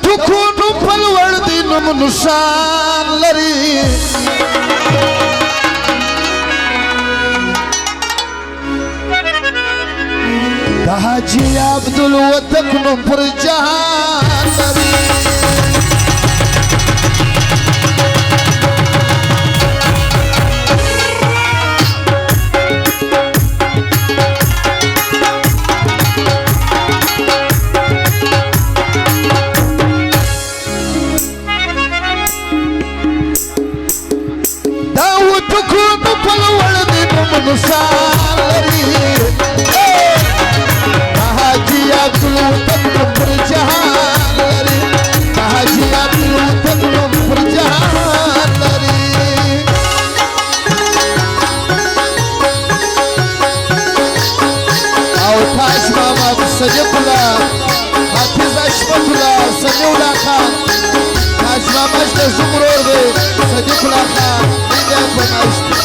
ټکونو پلوړ دی نوم نشان لري د حاجي عبدالوتک نوم پر جهان لري نشان لري حاجي عبدالوتک نوم پر جهان لري حاجي عبدالوتک نوم پر جهان لري او تاج محمد صدیق الله حافظ اشرف الله سمیع الله خان تاج محمد د زمرور دی صدیق الله خان دې فرمایش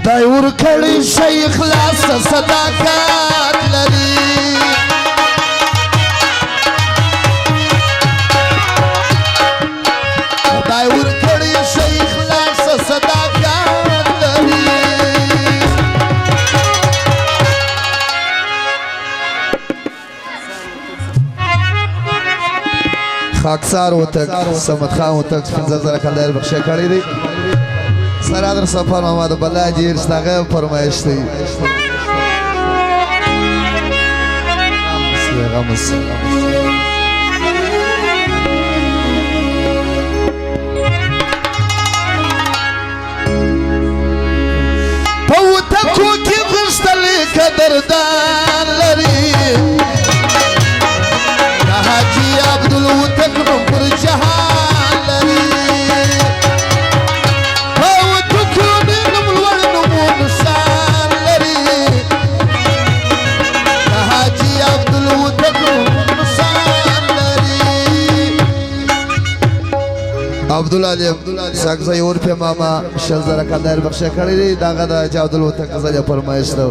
خدای ورکړی شیخ لاس صداقت لري خدای ورکړی شیخ لاس صداقت لري خاکسار وتک سمت خان وتک 15000 کلر بخښه کړی دی سرادر سفر محمد بلا جیر شتاغه فرمایش دی غمس پوتکو کی غشتل قدردان لري حاجی عبدالوتک نوم پر جهان لري عبدالعلی ساکزای ورپی ماما 10000 کلر بخښه کړی دی داغه د حاجي عبدالوتک غزل فرمایش ده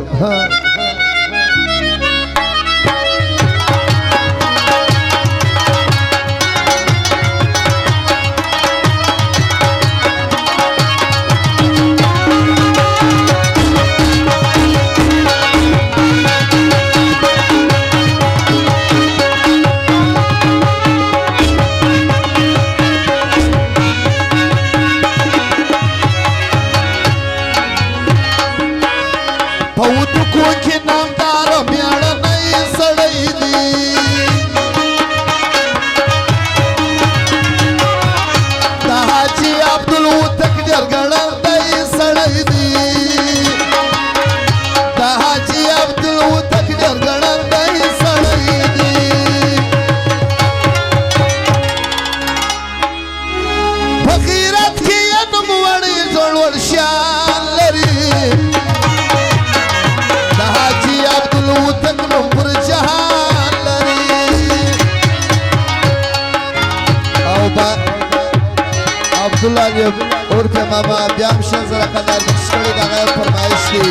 عبدالله اور په ماما بیا هم 10000 کلر بخښه کړی داغه فرمایش دی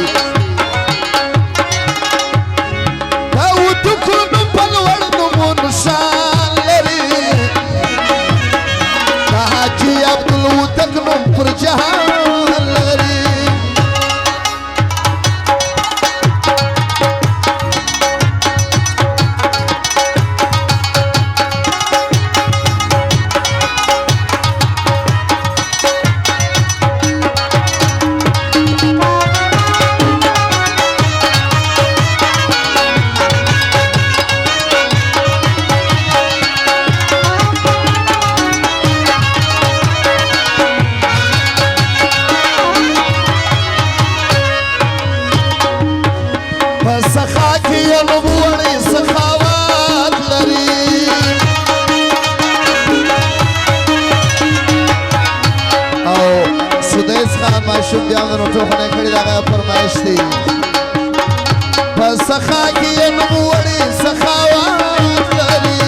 دا وټکونو پلوړ نوم نشان لري حاجي عبدالوتک نوم پر جهان لري ماشوم بیا د نوټو خونه کړي دغه فرمایش دی په سخا کې یې نوموړی سخاوت لري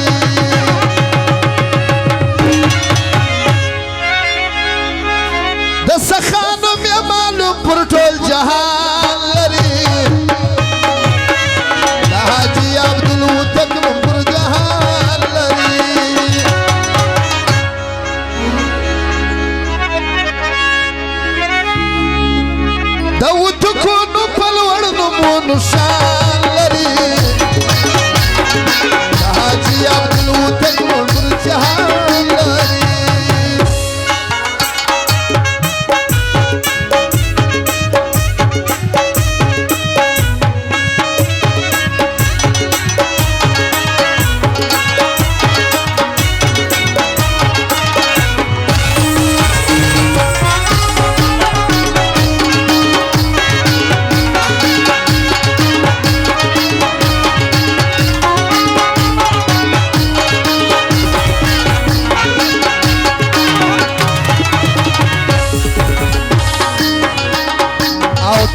د سخا نوم جهان لري د حاجي عبدالوتک نوم پر جهان لري د وتکو نو په لوړ نومونو شان لري د حاجي عبدالوتک نوم پر جهان لري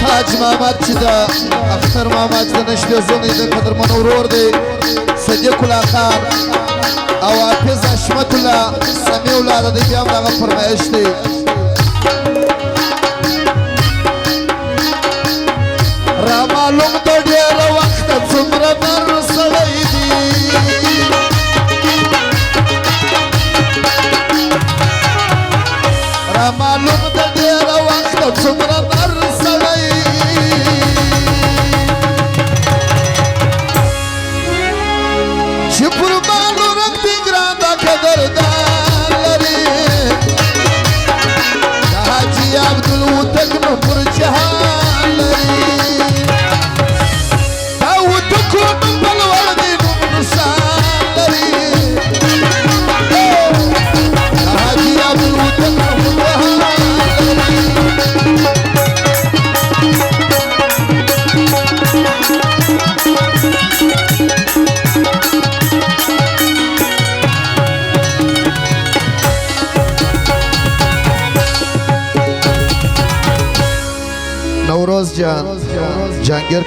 تاج محمد چې د اختر محمد د نشته زونې د قدرمن ورور دی صدیق الله خان او حافظ حشمت الله سمیع الله د دې بیا هم دغه فرمایش دی را معلوم د ډېره وخته څومره نر سړی دی را معلوم د ډېره وخته څومره نر سړی چې پر بالو رنګ دی ګران دا قدردان لري د حاجي عبدالوتک نوم پر جهان لري دا وتکو نوم په لوړ دی نوم نشان لري د حاجي عبدالوتک نوم پر جهان لري نوروز جان جهانگیر